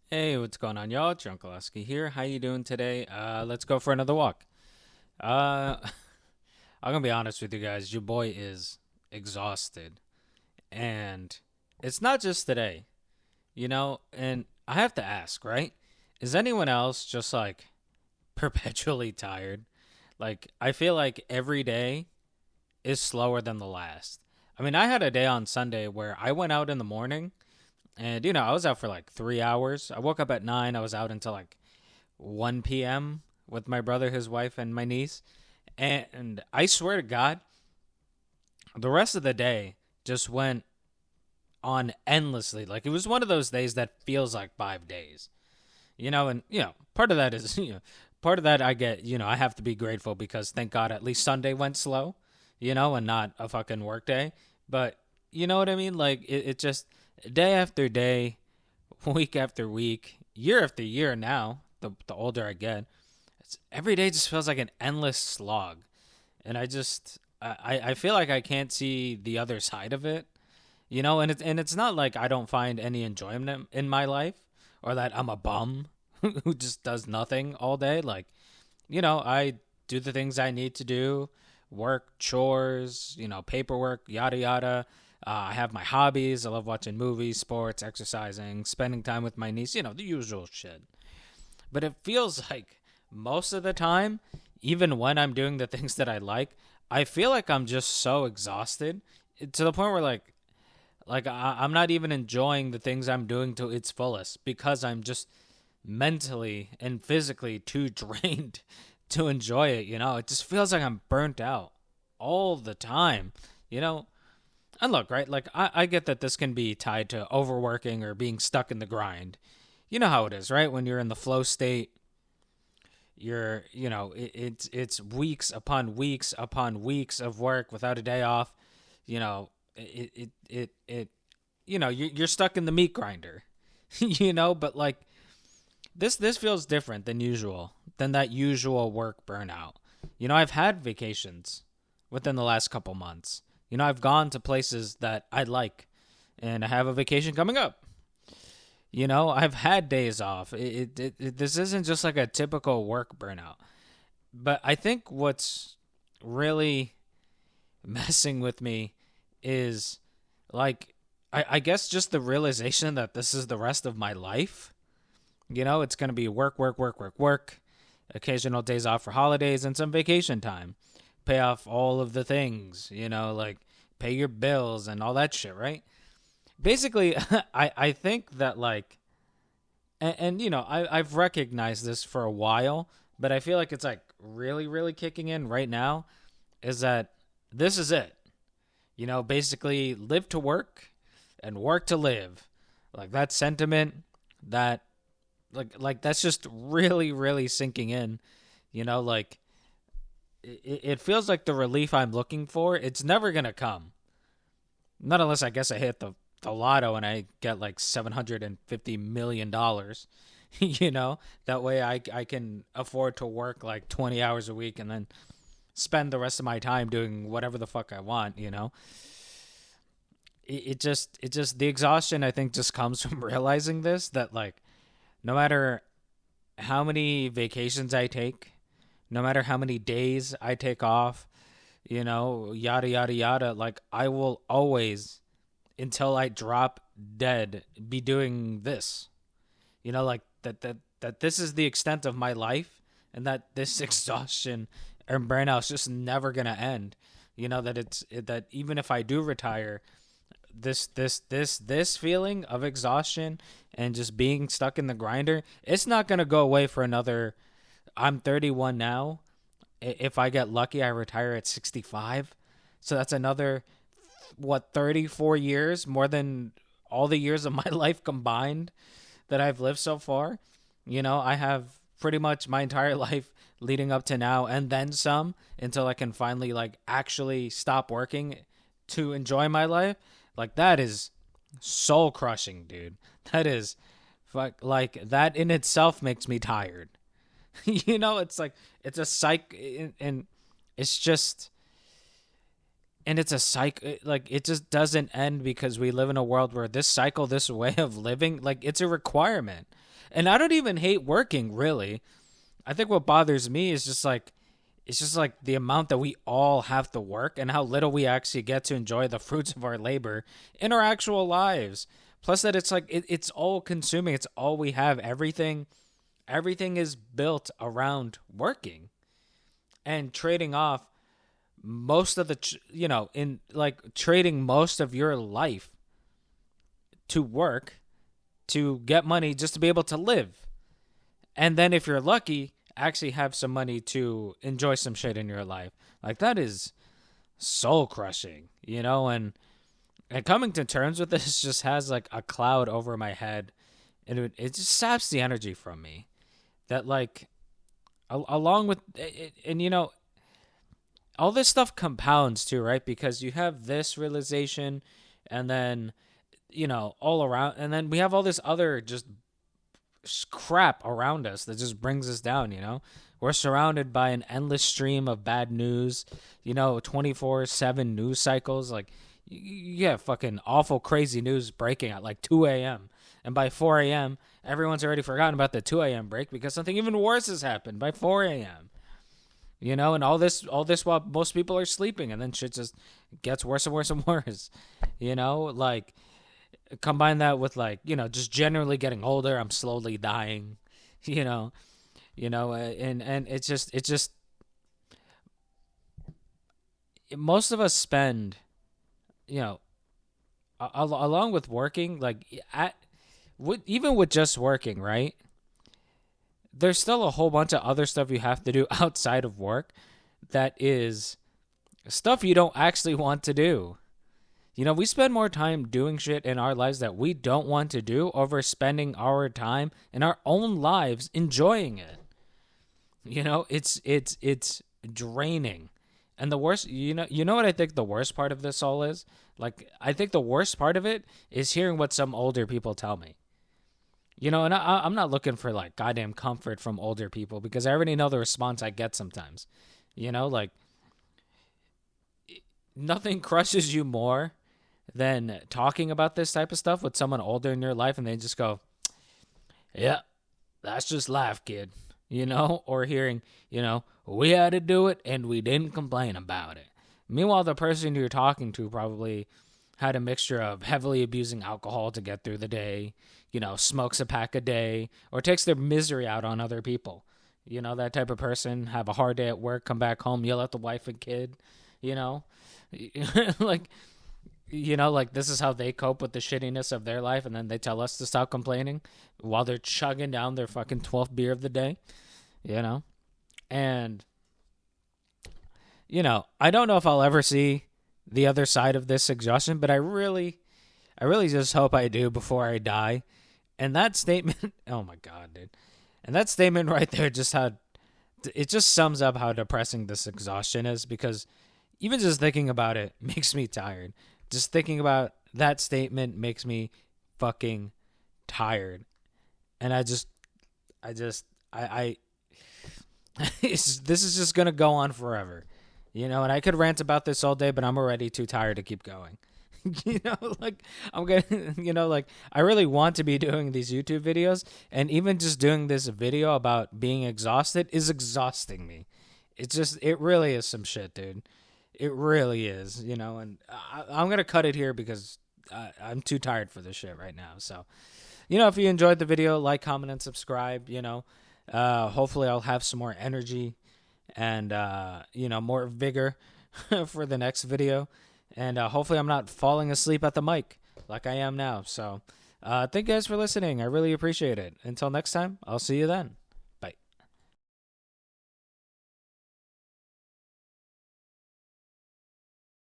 Hey, what's going on, y'all? Junkalowski here. How you doing today? Let's go for another walk. Uh, I'm gonna be honest with you guys. Your boy is exhausted, and it's not just today, And I have to ask, right? Is anyone else just like perpetually tired? Like, I feel like every day is slower than the last. I mean, I had a day on Sunday where I went out in the morning, and I was out for like 3 hours. I woke up at 9. I was out until like 1 p.m. with my brother, his wife, and my niece. And I swear to God, the rest of the day just went on endlessly. Like it was one of those days that feels like 5 days, and, part of that is, part of that I get, I have to be grateful because thank God at least Sunday went slow, and not a fucking work day. But you know what I mean? Like it just day after day, week after week, year after year now, the older I get, every day just feels like an endless slog, and I feel like I can't see the other side of it, and it's not like I don't find any enjoyment in my life or that I'm a bum who just does nothing all day. Like, I do the things I need to do, work, chores, paperwork, yada yada. I have my hobbies. I love watching movies, sports, exercising, spending time with my niece, the usual shit. But it feels like most of the time, even when I'm doing the things that I like, I feel like I'm just so exhausted to the point where I'm not even enjoying the things I'm doing to its fullest because I'm just mentally and physically too drained to enjoy it. It just feels like I'm burnt out all the time. You know, and look, right? Like I get that this can be tied to overworking or being stuck in the grind. You know how it is, right? When you're in the flow state, it's weeks upon weeks upon weeks of work without a day off. You know, you're stuck in the meat grinder. But like this feels different than usual, than that usual work burnout. I've had vacations within the last couple months. I've gone to places that I like, and I have a vacation coming up. I've had days off. This isn't just like a typical work burnout. But I think what's really messing with me is like, I guess just the realization that this is the rest of my life. It's going to be work, work, work, work, work, occasional days off for holidays, and some vacation time. Pay off all of the things, like pay your bills and all that shit, right? Basically, I think that like, I've recognized this for a while, but I feel like it's like really, really kicking in right now. Is that this is it? Basically live to work and work to live. Like that sentiment, that like that's just really, really sinking in. Like it feels like the relief I'm looking for. It's never gonna come, not unless I guess I hit the lotto and I get like $750 million. That way I can afford to work like 20 hours a week and then spend the rest of my time doing whatever the fuck I want. It just the exhaustion I think just comes from realizing this, that like no matter how many vacations I take, no matter how many days I take off, yada yada yada, like I will always, until I drop dead, be doing this. Like that this is the extent of my life, and that this exhaustion and burnout is just never gonna end. That even if I do retire, this feeling of exhaustion and just being stuck in the grinder, it's not gonna go away for another. I'm 31 now. If I get lucky, I retire at 65. So that's another, what, 34 years, more than all the years of my life combined that I've lived so far. I have pretty much my entire life leading up to now and then some, until I can finally like actually stop working to enjoy my life. Like that is soul crushing, dude. That is like that in itself makes me tired. It's like it's a psych, and it's just and it's a cycle. Like, it just doesn't end, because we live in a world where this cycle, this way of living, like, it's a requirement. And I don't even hate working, really. I think what bothers me is just like, it's just like the amount that we all have to work and how little we actually get to enjoy the fruits of our labor in our actual lives. Plus that it's like it's all consuming. It's all we have. Everything is built around working and trading off most of the in like trading most of your life to work to get money just to be able to live. And then if you're lucky, actually have some money to enjoy some shit in your life. Like, that is soul crushing, and coming to terms with this just has like a cloud over my head, and it just saps the energy from me. That, like, along with it, and all this stuff compounds too, right? Because you have this realization, and then all around, and then we have all this other just crap around us that just brings us down. We're surrounded by an endless stream of bad news, 24/7 news cycles. Like, you get fucking awful crazy news breaking at like 2 a.m. and by 4 a.m. everyone's already forgotten about the 2 a.m. break because something even worse has happened by 4 a.m. And all this while most people are sleeping, and then shit just gets worse and worse and worse. Like, combine that with, like, just generally getting older. I'm slowly dying, and it's just most of us spend, along with working, like, even with just working, right? There's still a whole bunch of other stuff you have to do outside of work that is stuff you don't actually want to do. We spend more time doing shit in our lives that we don't want to do over spending our time in our own lives enjoying it. It's draining. And the worst, what I think the worst part of this all is? Like, I think the worst part of it is hearing what some older people tell me. And I'm not looking for, like, goddamn comfort from older people, because I already know the response I get sometimes. Like, nothing crushes you more than talking about this type of stuff with someone older in your life, and they just go, yeah, that's just life, kid. Or hearing, we had to do it and we didn't complain about it. Meanwhile, the person you're talking to probably had a mixture of heavily abusing alcohol to get through the day, smokes a pack a day, or takes their misery out on other people. That type of person, have a hard day at work, come back home, yell at the wife and kid, like, like, this is how they cope with the shittiness of their life, and then they tell us to stop complaining while they're chugging down their fucking 12th beer of the day, And, I don't know if I'll ever see the other side of this exhaustion, but I really just hope I do before I die. And that statement, oh my God, dude. And that statement right there, it just sums up how depressing this exhaustion is, because even just thinking about it makes me tired. Just thinking about that statement makes me fucking tired. And this is just going to go on forever. And I could rant about this all day, but I'm already too tired to keep going. Like, I'm gonna, like, I really want to be doing these YouTube videos, and even just doing this video about being exhausted is exhausting me. It really is some shit, dude. It really is, and I'm going to cut it here because I'm too tired for this shit right now. So, if you enjoyed the video, like, comment, and subscribe, hopefully I'll have some more energy and, more vigor for the next video. And hopefully I'm not falling asleep at the mic like I am now. So thank you guys for listening. I really appreciate it. Until next time, I'll see you then.